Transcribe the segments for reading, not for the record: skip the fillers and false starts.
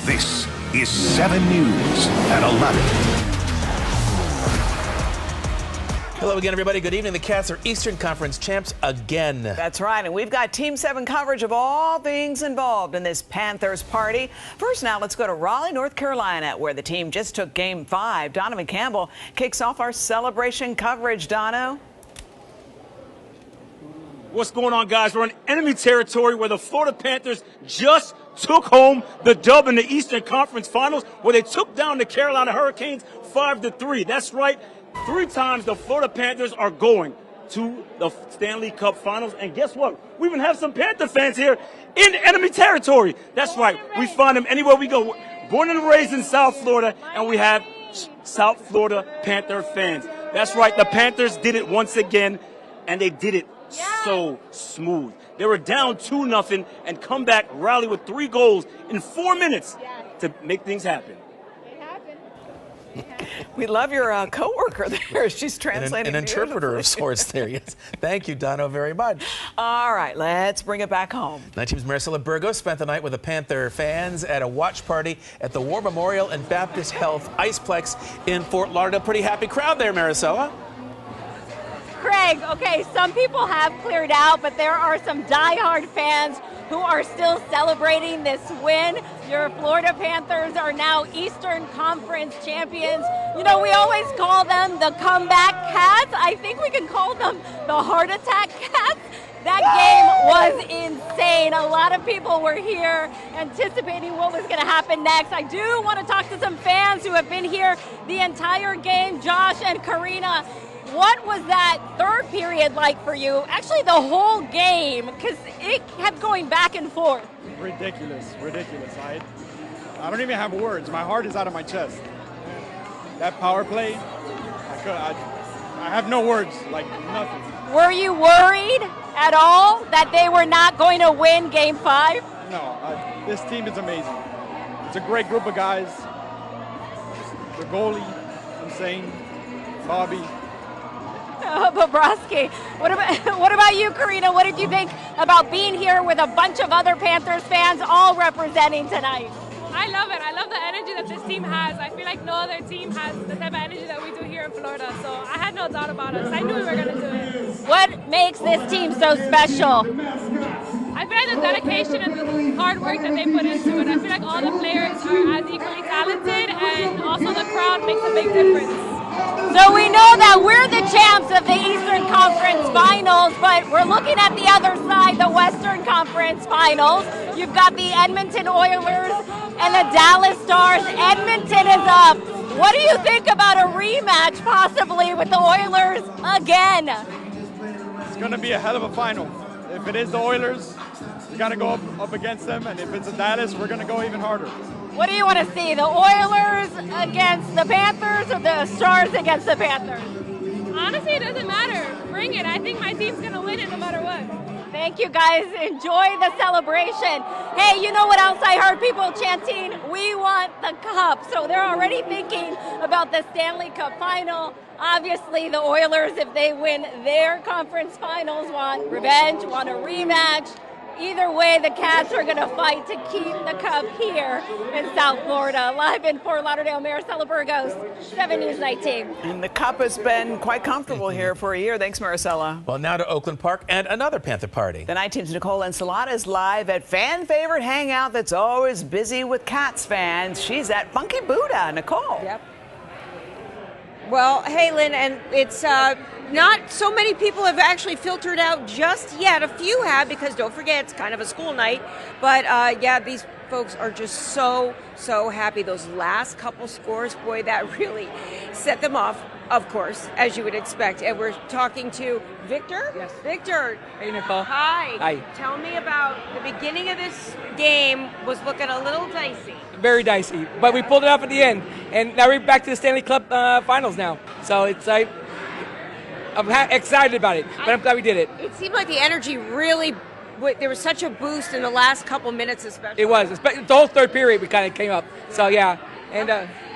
This is 7 News at 11. Hello again, everybody. Good evening. The Cats are Eastern Conference champs again. That's right, and we've got Team 7 coverage of all things involved in this Panthers party. First now, let's go to Raleigh, North Carolina, where the team just took Game 5. Donovan Campbell kicks off our celebration coverage. Dono? What's going on, guys? We're in enemy territory where the Florida Panthers just took home the dub in the Eastern Conference Finals, where they took down the Carolina Hurricanes 5-3. That's right. 3 times the Florida Panthers are going to the Stanley Cup Finals. And guess what? We even have some Panther fans here in enemy territory. That's right. We find them anywhere we go. Born and raised in South Florida, and we have South Florida Panther fans. That's right. The Panthers did it once again, and they did it so smooth. They were down 2-0 and come back, rally with 3 goals in 4 minutes to make things happen. We love your co-worker there. She's translating. An interpreter of sorts there, yes. Thank you, Dono, very much. All right, let's bring it back home. Night Team's Maricela Burgos spent the night with the Panther fans at a watch party at the War Memorial and Baptist Health Iceplex in Fort Lauderdale. Pretty happy crowd there, Maricela. Craig, okay, some people have cleared out, but there are some diehard fans who are still celebrating this win. Your Florida Panthers are now Eastern Conference champions. You know, we always call them the comeback Cats. I think we can call them the heart attack Cats. That game was insane. A lot of people were here anticipating what was going to happen next. I do want to talk to some fans who have been here the entire game. Josh and Karina, what was that third period like for you? Actually, the whole game, because it kept going back and forth. Ridiculous. I don't even have words. My heart is out of my chest. That power play, I have no words, like nothing. Were you worried at all that they were not going to win Game 5? No, this team is amazing. It's a great group of guys. The goalie, insane. Bobby. Bobrovsky. What about you, Karina? What did you think about being here with a bunch of other Panthers fans all representing tonight? I love it. I love the energy that this team has. I feel like no other team has the type of energy that we do here in Florida. So I had no doubt about us. I knew we were going to do it. What makes this team so special? I feel like the dedication and the hard work that they put into it. I feel like all the players are as equally talented, and also the crowd makes a big difference. So we know that we're the champs of the Eastern Conference Finals, but we're looking at the other side, the Western Conference Finals. You've got the Edmonton Oilers and the Dallas Stars. Edmonton is up. What do you think about a rematch possibly with the Oilers again? It's going to be a hell of a final. If it is the Oilers, we got to go up against them, and if it's a Dallas, we're going to go even harder. What do you want to see, the Oilers against the Panthers or the Stars against the Panthers? Honestly, it doesn't matter. Bring it. I think my team's going to win it no matter what. Thank you, guys. Enjoy the celebration. Hey, you know what else I heard people chanting? We want the cup. So they're already thinking about the Stanley Cup Final. Obviously, the Oilers, if they win their conference finals, want revenge, want a rematch. Either way, the Cats are going to fight to keep the cup here in South Florida. Live in Fort Lauderdale, Maricela Burgos, 7 News Night Team. And the cup has been quite comfortable here for a year. Thanks, Maricela. Well, now to Oakland Park and another Panther party. The Night Team's Nicole Ensalada is live at fan favorite hangout that's always busy with Cats fans. She's at Funky Buddha. Nicole. Yep. Well, hey, Lynn, and it's not so many people have actually filtered out just yet. A few have, because don't forget, it's kind of a school night. But yeah, these folks are just so happy. Those last couple scores, boy, that really set them off, of course, as you would expect. And we're talking to Victor. Yes. Victor. Hey, Nicole. Hi. Hi. Tell me about the beginning of this game. Was looking a little dicey. Very dicey, but we pulled it off at the end, and now we're back to the Stanley Cup Finals now. So it's like I'm excited about it, but I'm glad we did it. It seemed like the energy really. There was such a boost in the last couple minutes, especially. It was. The whole third period we kind of came up. So yeah, and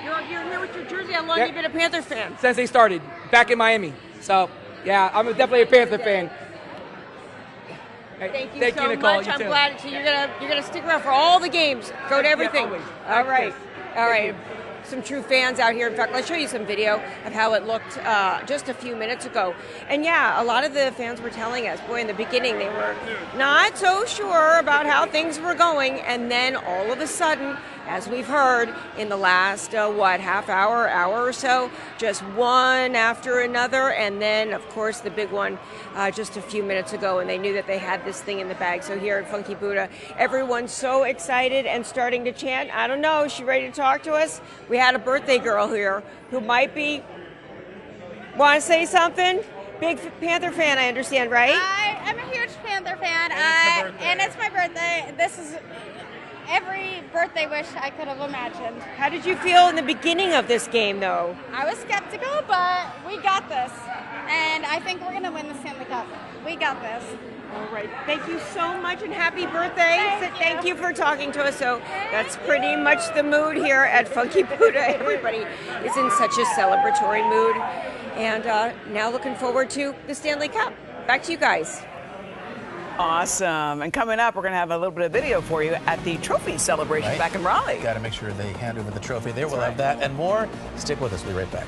you're here with your jersey. How long have you been a Panther fan? Since they started back in Miami. So yeah, I'm definitely a Panther fan. Thank you Thank so you, Nicole. much. You I'm too. glad you're gonna stick around for all the games. Go to everything. always. All right. All right. you. Some true fans out here. In fact, let's show you some video of how it looked just a few minutes ago. And yeah, a lot of the fans were telling us, boy, in the beginning they were not so sure about how things were going. And then all of a sudden, as we've heard in the last, half hour or so, just one after another. And then, of course, the big one just a few minutes ago, and they knew that they had this thing in the bag. So here at Funky Buddha, everyone's so excited and starting to chant. I don't know, is she ready to talk to us? We had a birthday girl here who might be, want to say something? Big Panther fan, I understand, right? I'm a huge Panther fan, and it's my birthday. This is every birthday wish I could have imagined. How did you feel in the beginning of this game, though? I was skeptical, but we got this, and I think we're going to win the Stanley Cup. We got this. All right. Thank you so much, and happy birthday. Thank you for talking to us. So that's pretty much the mood here at Funky Buddha. Everybody is in such a celebratory mood. And now looking forward to the Stanley Cup. Back to you guys. Awesome. And coming up, we're going to have a little bit of video for you at the trophy celebration back in Raleigh. Got to make sure they hand over the trophy there. We'll have that and more. Stick with us. We'll be right back.